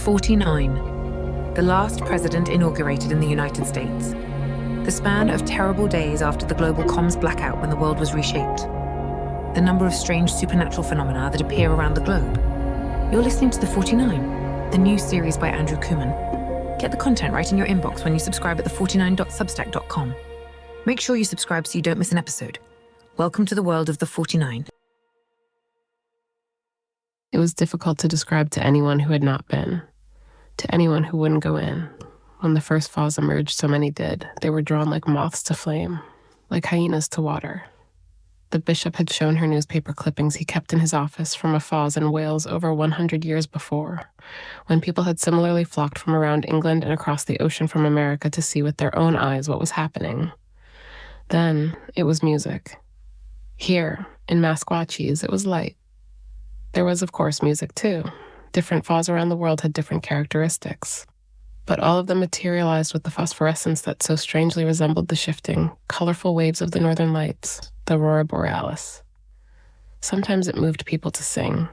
49, the last president inaugurated in the United States. The span of terrible days after the global comms blackout when the world was reshaped. The number of strange supernatural phenomena that appear around the globe. You're listening to The 49, the new series by Andrew Kooman. Get the content right in your inbox when you subscribe at the49.substack.com. Make sure you subscribe so you don't miss an episode. Welcome to the world of The 49. It was difficult to describe to anyone who had not been, to anyone who wouldn't go in. When the first Foz emerged, so many did. They were drawn like moths to flame, like hyenas to water. The bishop had shown her newspaper clippings he kept in his office from a Foz in Wales over 100 years before, when people had similarly flocked from around England and across the ocean from America to see with their own eyes what was happening. Then it was music. Here, in Masquatchie's, it was light. There was, of course, music, too. Different Foz around the world had different characteristics. But all of them materialized with the phosphorescence that so strangely resembled the shifting, colorful waves of the northern lights, the aurora borealis. Sometimes it moved people to sing,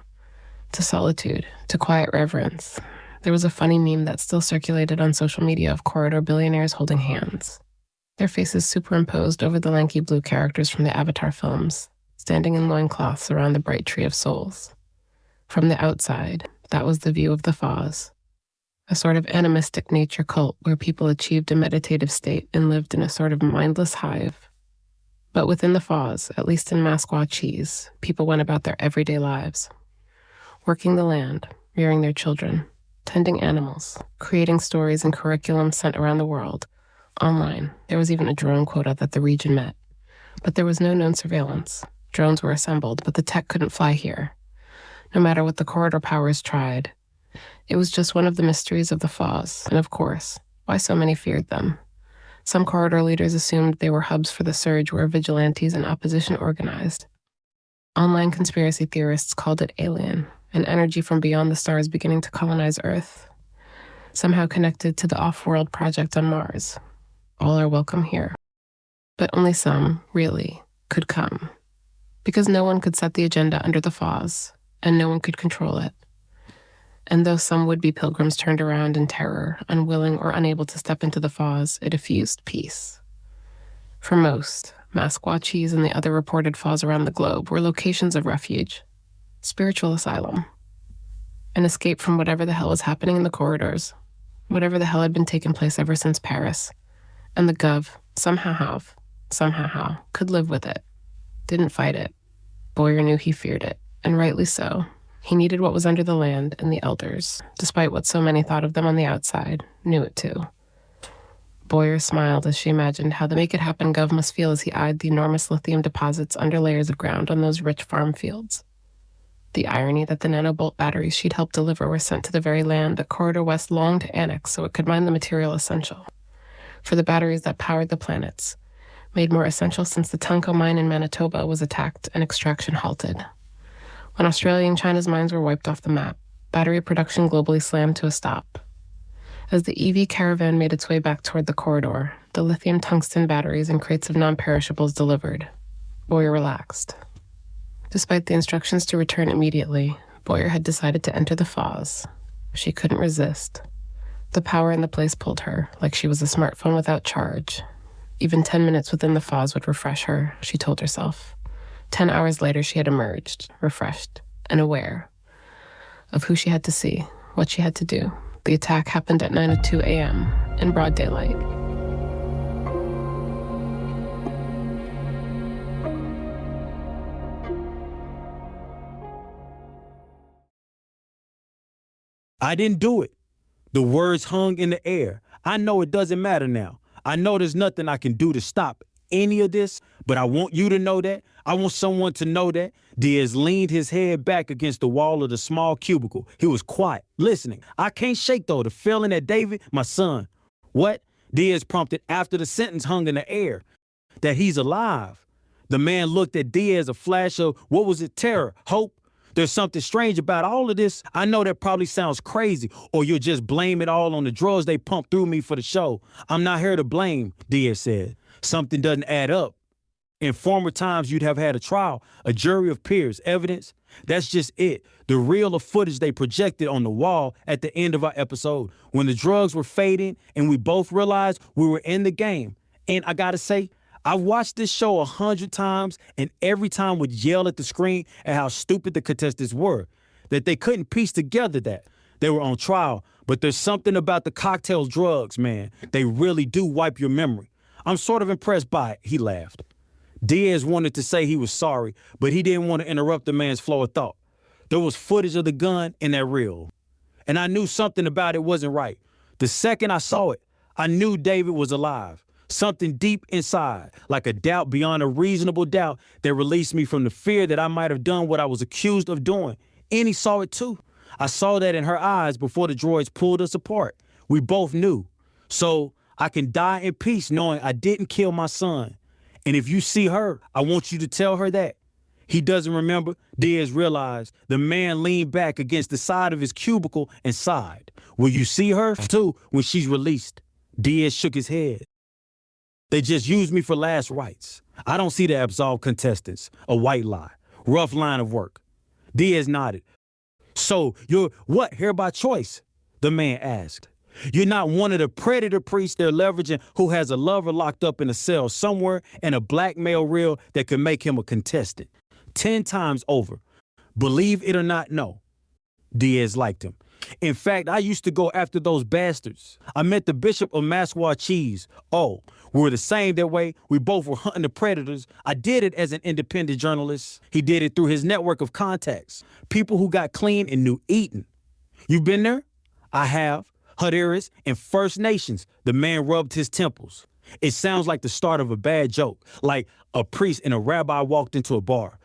to solitude, to quiet reverence. There was a funny meme that still circulated on social media of corridor billionaires holding hands, their faces superimposed over the lanky blue characters from the Avatar films, standing in loincloths around the bright tree of souls. From the outside, that was the view of the Foz, a sort of animistic nature cult where people achieved a meditative state and lived in a sort of mindless hive. But within the Foz, at least in Masquatchie's, people went about their everyday lives, working the land, rearing their children, tending animals, creating stories and curriculum sent around the world. Online, there was even a drone quota that the region met. But there was no known surveillance. Drones were assembled, but the tech couldn't fly here, no matter what the corridor powers tried. It was just one of the mysteries of the Foz, and of course, why so many feared them. Some corridor leaders assumed they were hubs for the surge where vigilantes and opposition organized. Online conspiracy theorists called it alien, an energy from beyond the stars beginning to colonize Earth, somehow connected to the off-world project on Mars. All are welcome here. But only some, really, could come, because no one could set the agenda under the Foz, and no one could control it. And though some would-be pilgrims turned around in terror, unwilling or unable to step into the Foz, it effused peace. For most, Masquatchie's and the other reported Foz around the globe were locations of refuge, spiritual asylum, an escape from whatever the hell was happening in the corridors, whatever the hell had been taking place ever since Paris. And the Gov, somehow, could live with it, didn't fight it. Boyer knew he feared it. And rightly so. He needed what was under the land, and the elders, despite what so many thought of them on the outside, knew it too. Boyer smiled as she imagined how the Make It Happen Gov must feel as he eyed the enormous lithium deposits under layers of ground on those rich farm fields. The irony that the nanobolt batteries she'd helped deliver were sent to the very land that Corridor West longed to annex so it could mine the material essential for the batteries that powered the planets, made more essential since the Tunco mine in Manitoba was attacked and extraction halted. When Australia and China's mines were wiped off the map, battery production globally slammed to a stop. As the EV caravan made its way back toward the corridor, the lithium tungsten batteries and crates of non-perishables delivered. Boyer relaxed. Despite the instructions to return immediately, Boyer had decided to enter the Foz. She couldn't resist. The power in the place pulled her, like she was a smartphone without charge. Even 10 minutes within the Foz would refresh her, she told herself. 10 hours later, she had emerged, refreshed, and aware of who she had to see, what she had to do. The attack happened at 9:02 a.m. in broad daylight. I didn't do it. The words hung in the air. I know it doesn't matter now. I know there's nothing I can do to stop any of this, but I want you to know that. I want someone to know that. Diaz leaned his head back against the wall of the small cubicle. He was quiet, listening. I can't shake, though, the feeling that David, my son. What? Diaz prompted after the sentence hung in the air. That he's alive. The man looked at Diaz, a flash of, what was it, terror, hope? There's something strange about all of this. I know that probably sounds crazy, or you'll just blame it all on the drugs they pumped through me for the show. I'm not here to blame, Diaz said. Something doesn't add up. In former times, you'd have had a trial, a jury of peers, evidence. That's just it. The reel of footage they projected on the wall at the end of our episode when the drugs were fading and we both realized we were in the game. And I gotta say, I watched this show 100 times and every time would yell at the screen at how stupid the contestants were, that they couldn't piece together that they were on trial. But there's something about the cocktail drugs, man. They really do wipe your memory. I'm sort of impressed by it, he laughed. Diaz wanted to say he was sorry, but he didn't want to interrupt the man's flow of thought. There was footage of the gun in that reel, and I knew something about it wasn't right. The second I saw it, I knew David was alive. Something deep inside, like a doubt beyond a reasonable doubt that released me from the fear that I might have done what I was accused of doing. And he saw it too. I saw that in her eyes before the droids pulled us apart. We both knew. So I can die in peace knowing I didn't kill my son. And if you see her, I want you to tell her that. He doesn't remember. Diaz realized. The man leaned back against the side of his cubicle and sighed. Will you see her too when she's released? Diaz shook his head. They just used me for last rites. I don't see the absolved contestants. A white lie. Rough line of work. Diaz nodded. So you're what, here by choice? The man asked. You're not one of the predator priests they're leveraging who has a lover locked up in a cell somewhere and a blackmail reel that could make him a contestant. 10 times over. Believe it or not, no. Diaz liked him. In fact, I used to go after those bastards. I met the Bishop of Massawa Cheese. Oh, we were the same that way. We both were hunting the predators. I did it as an independent journalist. He did it through his network of contacts. People who got clean in New Eden. You've been there? I have. Hutteras and First Nations. The man rubbed his temples. It sounds like the start of a bad joke, like a priest and a rabbi walked into a bar.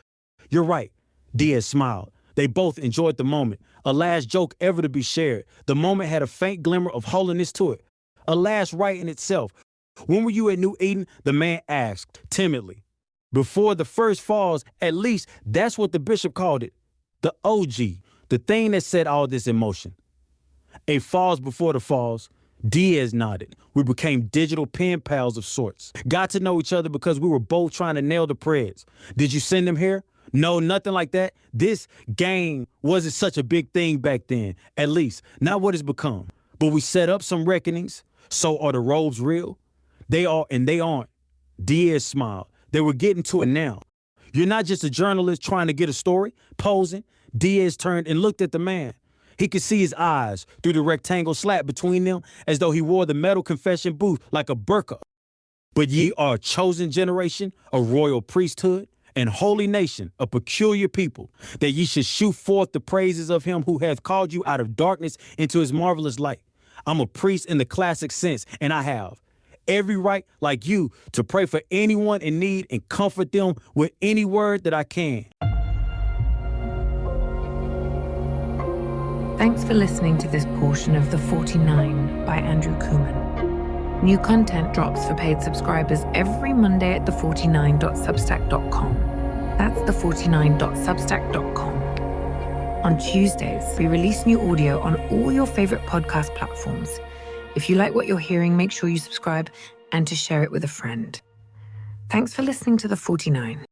You're right. Diaz smiled. They both enjoyed the moment. A last joke ever to be shared. The moment had a faint glimmer of holiness to it. A last rite in itself. When were you at New Eden? The man asked, timidly. Before the first falls, at least that's what the bishop called it. The OG, the thing that set all this in motion. A falls before the falls. Diaz nodded. We became digital pen pals of sorts. Got to know each other because we were both trying to nail the preds. Did you send them here? No, nothing like that. This game wasn't such a big thing back then, at least not what it's become. But we set up some reckonings. So are the robes real? They are and they aren't. Diaz smiled. They were getting to it now. You're not just a journalist trying to get a story, posing. Diaz turned and looked at the man. He could see his eyes through the rectangle slat between them as though he wore the metal confession booth like a burqa. But ye are a chosen generation, a royal priesthood, and holy nation, a peculiar people, that ye should shoot forth the praises of him who hath called you out of darkness into his marvelous light. I'm a priest in the classic sense, and I have every right, like you, to pray for anyone in need and comfort them with any word that I can. Thanks for listening to this portion of The 49 by Andrew Kooman. New content drops for paid subscribers every Monday at the49.substack.com. That's the49.substack.com. On Tuesdays, we release new audio on all your favorite podcast platforms. If you like what you're hearing, make sure you subscribe and to share it with a friend. Thanks for listening to The 49.